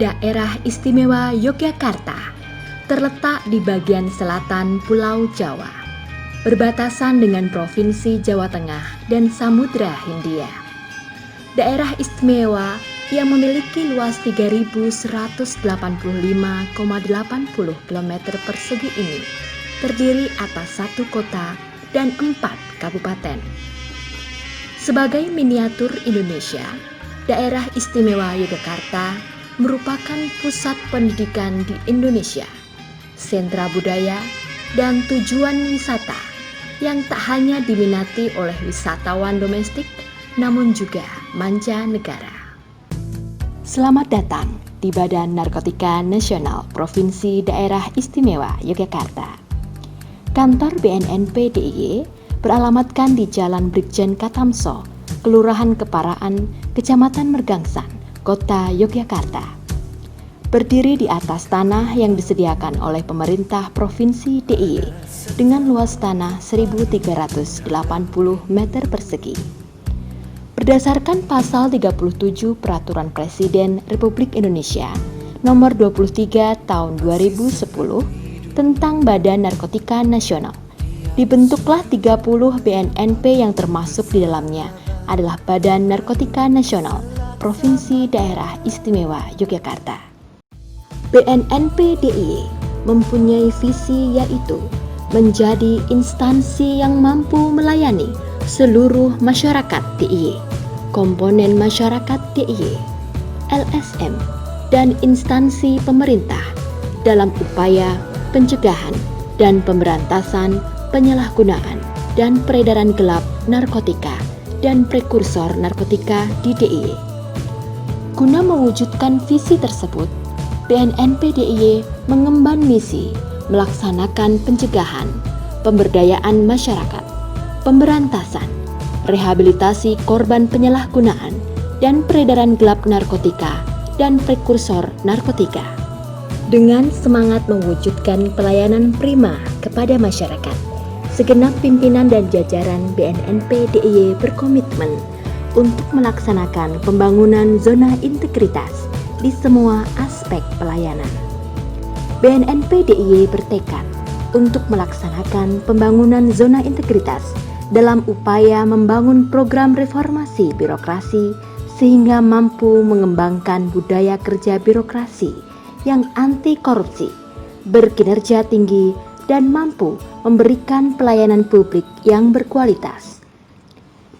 Daerah Istimewa Yogyakarta terletak di bagian selatan Pulau Jawa, berbatasan dengan Provinsi Jawa Tengah dan Samudra Hindia. Daerah istimewa yang memiliki luas 3.185,80 km persegi ini terdiri atas 1 kota dan 4 kabupaten. Sebagai miniatur Indonesia, Daerah Istimewa Yogyakarta merupakan pusat pendidikan di Indonesia, sentra budaya, dan tujuan wisata yang tak hanya diminati oleh wisatawan domestik, namun juga mancanegara. Selamat datang di Badan Narkotika Nasional Provinsi Daerah Istimewa Yogyakarta. Kantor BNNP DIY beralamatkan di Jalan Brigjen Katamso, Kelurahan Keparaan, Kecamatan Mergangsan, Kota Yogyakarta. Berdiri di atas tanah yang disediakan oleh pemerintah Provinsi DIY dengan luas tanah 1.380 meter persegi. Berdasarkan pasal 37 Peraturan Presiden Republik Indonesia Nomor 23 Tahun 2010 tentang Badan Narkotika Nasional, dibentuklah 30 BNNP yang termasuk di dalamnya adalah Badan Narkotika Nasional Provinsi Daerah Istimewa Yogyakarta. BNNP DIY mempunyai visi yaitu menjadi instansi yang mampu melayani seluruh masyarakat DIY, komponen masyarakat DIY, LSM, dan instansi pemerintah dalam upaya pencegahan dan pemberantasan penyalahgunaan dan peredaran gelap narkotika dan prekursor narkotika di DIY. Guna mewujudkan visi tersebut, BNNP DIY mengemban misi melaksanakan pencegahan, pemberdayaan masyarakat, pemberantasan, rehabilitasi korban penyalahgunaan dan peredaran gelap narkotika dan prekursor narkotika. Dengan semangat mewujudkan pelayanan prima kepada masyarakat, segenap pimpinan dan jajaran BNNP DIY berkomitmen untuk melaksanakan pembangunan zona integritas di semua aspek pelayanan. BNNP DIY bertekad untuk melaksanakan pembangunan zona integritas dalam upaya membangun program reformasi birokrasi sehingga mampu mengembangkan budaya kerja birokrasi yang anti korupsi, berkinerja tinggi, dan mampu memberikan pelayanan publik yang berkualitas.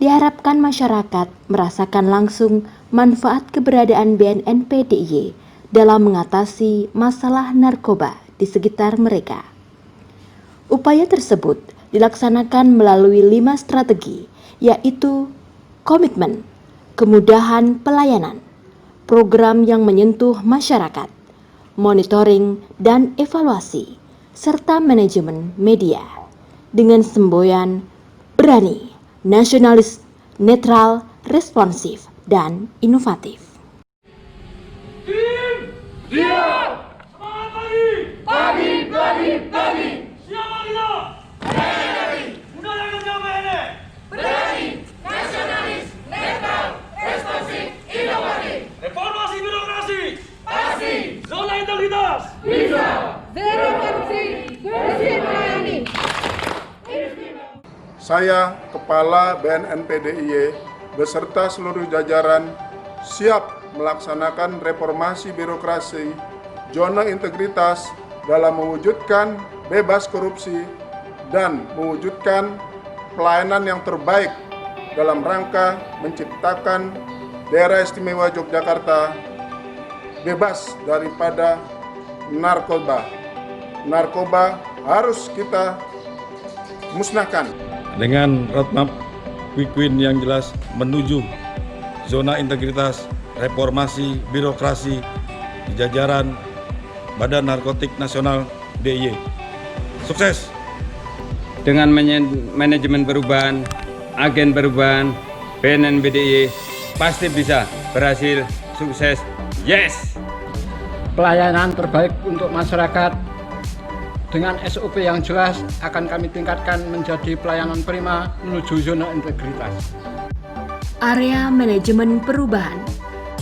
Diharapkan masyarakat merasakan langsung manfaat keberadaan BNNP DIY dalam mengatasi masalah narkoba di sekitar mereka. Upaya tersebut dilaksanakan melalui 5 strategi, yaitu komitmen, kemudahan pelayanan, program yang menyentuh masyarakat, monitoring dan evaluasi, serta manajemen media dengan semboyan berani, nasionalis, netral, responsif, dan inovatif. Tim, siap! Semangat pagi! Pagi! Siapa kita? BNNP! Budaya kerja BNN! Berani, nasionalis, netral, responsif, inovatif. Reformasi birokrasi! Pasti Zona integritas! bisa. Zero korupsi, bersih melayani. Saya, Kepala BNNP DIY, beserta seluruh jajaran siap melaksanakan reformasi birokrasi, zona integritas dalam mewujudkan bebas korupsi dan mewujudkan pelayanan yang terbaik dalam rangka menciptakan daerah istimewa Yogyakarta bebas daripada narkoba. Narkoba harus kita musnahkan. Dengan roadmap quick win yang jelas menuju zona integritas, reformasi birokrasi di jajaran Badan Narkotik Nasional DIY. Sukses! Dengan manajemen perubahan, agen perubahan, BNNP DIY pasti bisa berhasil, sukses, yes! Pelayanan terbaik untuk masyarakat dengan SOP yang jelas akan kami tingkatkan menjadi pelayanan prima menuju zona integritas. Area manajemen perubahan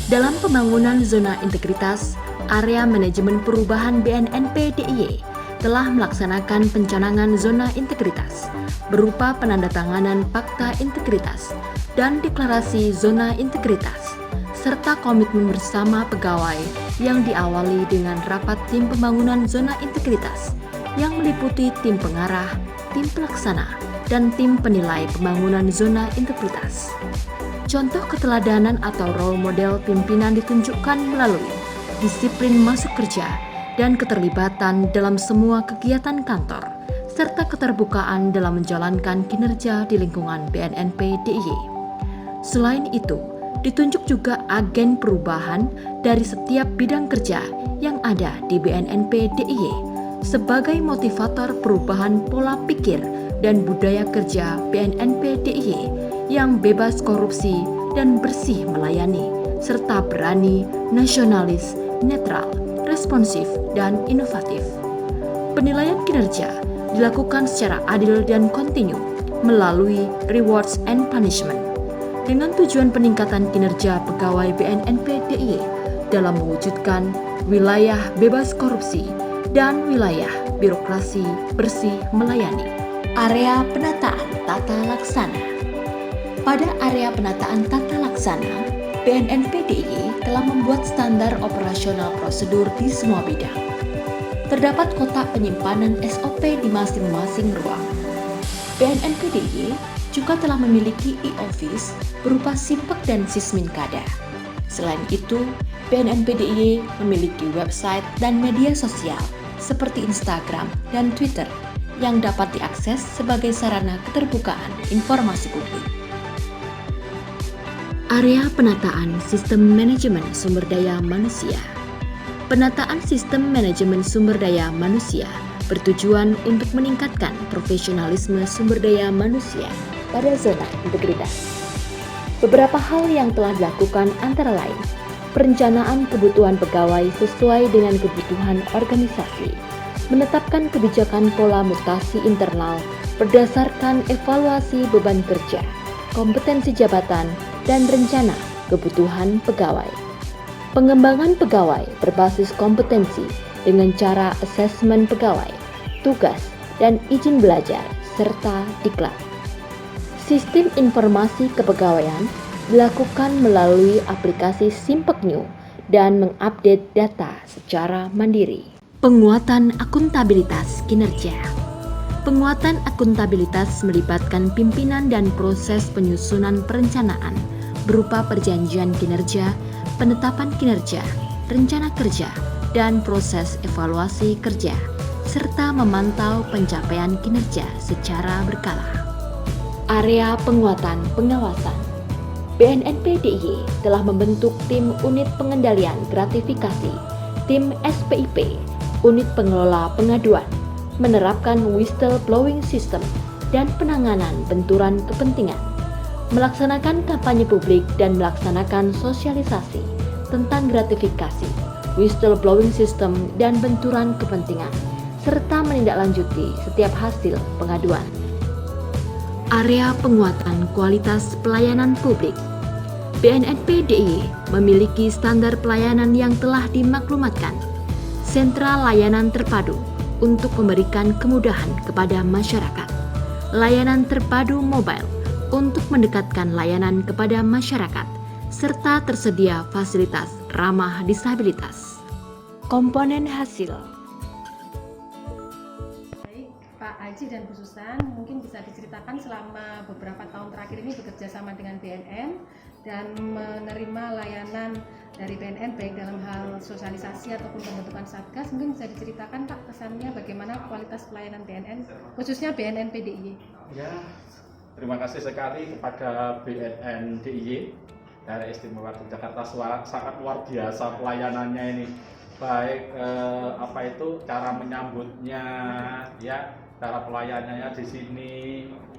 Dalam pembangunan zona integritas, area manajemen perubahan BNNP DIY telah melaksanakan pencanangan zona integritas berupa penandatanganan fakta integritas dan deklarasi zona integritas, serta komitmen bersama pegawai yang diawali dengan rapat tim pembangunan zona integritas yang meliputi tim pengarah, tim pelaksana, dan tim penilai pembangunan zona integritas. Contoh keteladanan atau role model pimpinan ditunjukkan melalui disiplin masuk kerja dan keterlibatan dalam semua kegiatan kantor, serta keterbukaan dalam menjalankan kinerja di lingkungan BNNP DIY. Selain itu, ditunjuk juga agen perubahan dari setiap bidang kerja yang ada di BNNP DIY sebagai motivator perubahan pola pikir dan budaya kerja BNNP DIY yang bebas korupsi dan bersih melayani, serta berani, nasionalis, netral, responsif, dan inovatif. Penilaian kinerja dilakukan secara adil dan kontinu melalui rewards and punishment dengan tujuan peningkatan kinerja pegawai BNNP DIY dalam mewujudkan wilayah bebas korupsi dan wilayah birokrasi bersih melayani. Area penataan tata laksana. Pada area penataan tata laksana, BNNP DIY telah membuat standar operasional prosedur di semua bidang. Terdapat kotak penyimpanan SOP di masing-masing ruang. BNNP DIY juga telah memiliki e-office berupa Simpek dan Sisminkada. Selain itu, BNNP DIY memiliki website dan media sosial seperti Instagram dan Twitter yang dapat diakses sebagai sarana keterbukaan informasi publik. Area penataan sistem manajemen sumber daya manusia. Penataan sistem manajemen sumber daya manusia bertujuan untuk meningkatkan profesionalisme sumber daya manusia pada zona integritas. Beberapa hal yang telah dilakukan antara lain: perencanaan kebutuhan pegawai sesuai dengan kebutuhan organisasi, menetapkan kebijakan pola mutasi internal berdasarkan evaluasi beban kerja, kompetensi jabatan, dan rencana kebutuhan pegawai. Pengembangan pegawai berbasis kompetensi dengan cara asesmen pegawai, tugas, dan izin belajar, serta diklat. Sistem informasi kepegawaian dilakukan melalui aplikasi Simpek New dan mengupdate data secara mandiri. Penguatan akuntabilitas kinerja. Penguatan akuntabilitas melibatkan pimpinan dan proses penyusunan perencanaan berupa perjanjian kinerja, penetapan kinerja, rencana kerja, dan proses evaluasi kerja, serta memantau pencapaian kinerja secara berkala. Area penguatan pengawasan. BNNP DIY telah membentuk tim unit pengendalian gratifikasi, tim SPIP, unit pengelola pengaduan, menerapkan whistleblowing system, dan penanganan benturan kepentingan, melaksanakan kampanye publik dan melaksanakan sosialisasi tentang gratifikasi, whistleblowing system, dan benturan kepentingan, serta menindaklanjuti setiap hasil pengaduan. Area penguatan kualitas pelayanan publik. BNNP DIY memiliki standar pelayanan yang telah dimaklumatkan, sentra layanan terpadu untuk memberikan kemudahan kepada masyarakat, layanan terpadu mobile untuk mendekatkan layanan kepada masyarakat, serta tersedia fasilitas ramah disabilitas. Komponen hasil. Baik, Pak Aji dan Bu Susan, mungkin bisa diceritakan selama beberapa tahun terakhir ini bekerja sama dengan BNN dan menerima layanan dari BNN baik dalam hal sosialisasi ataupun pembentukan satgas. Mungkin bisa diceritakan Pak kesannya bagaimana kualitas pelayanan BNN khususnya BNNP DIY. Ya, terima kasih sekali kepada BNN DIY, Daerah Istimewa Yogyakarta. Sangat luar biasa pelayanannya ini, baik cara menyambutnya, ya, cara pelayanannya di sini,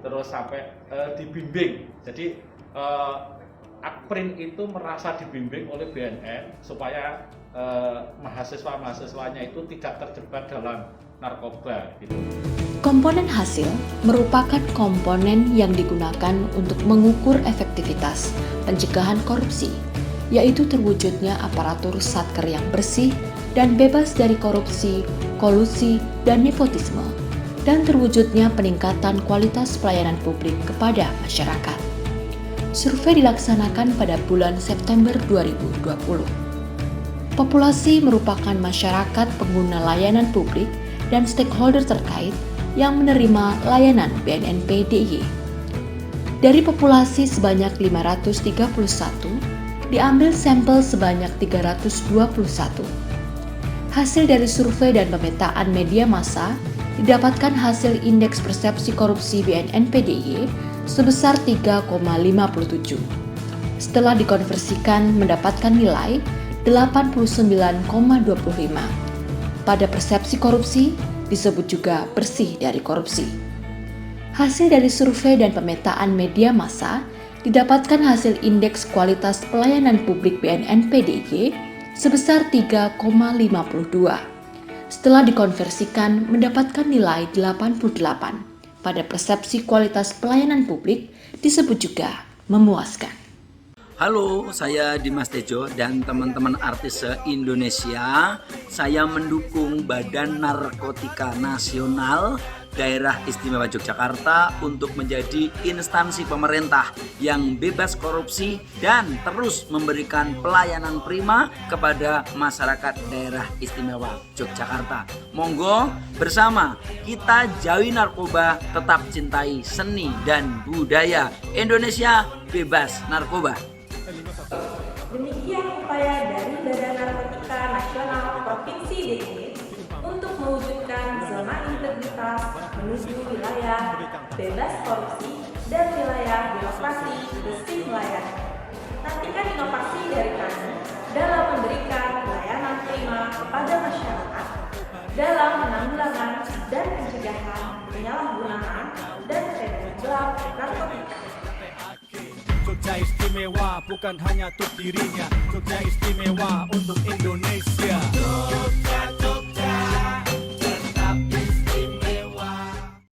terus sampai dibimbing. Jadi Akprin itu merasa dibimbing oleh BNN supaya mahasiswa-mahasiswanya itu tidak terjebak dalam narkoba gitu. Komponen hasil merupakan komponen yang digunakan untuk mengukur efektivitas pencegahan korupsi yaitu terwujudnya aparatur Satker yang bersih dan bebas dari korupsi, kolusi, dan nepotisme, dan terwujudnya peningkatan kualitas pelayanan publik kepada masyarakat. Survei dilaksanakan pada bulan September 2020. Populasi merupakan masyarakat pengguna layanan publik dan stakeholder terkait yang menerima layanan BNNP DIY. Dari populasi sebanyak 531, diambil sampel sebanyak 321. Hasil dari survei dan pemetaan media massa didapatkan hasil indeks persepsi korupsi BNNP DIY sebesar 3,57. Setelah dikonversikan mendapatkan nilai 89,25. Pada persepsi korupsi disebut juga bersih dari korupsi. Hasil dari survei dan pemetaan media massa didapatkan hasil indeks kualitas pelayanan publik BNNP DIY sebesar 3,52. Setelah dikonversikan mendapatkan nilai 88. Pada persepsi kualitas pelayanan publik disebut juga memuaskan. Halo, saya Dimas Tejo dan teman-teman artis se-Indonesia. Saya mendukung Badan Narkotika Nasional Daerah Istimewa Yogyakarta untuk menjadi instansi pemerintah yang bebas korupsi dan terus memberikan pelayanan prima kepada masyarakat Daerah Istimewa Yogyakarta. Monggo bersama kita jauhi narkoba, tetap cintai seni dan budaya. Indonesia bebas narkoba. Demikian upaya dari Badan Narkotika Nasional Provinsi DIY untuk mewujudkan zona integritas menuju wilayah bebas korupsi dan wilayah birokrasi bersih melayani. Nantikan inovasi dari kami dalam memberikan layanan prima kepada masyarakat dalam penanggulangan dan pencegahan penyalahgunaan dan peredaran gelap narkotika. Jogja istimewa bukan hanya untuk dirinya, Jogja istimewa untuk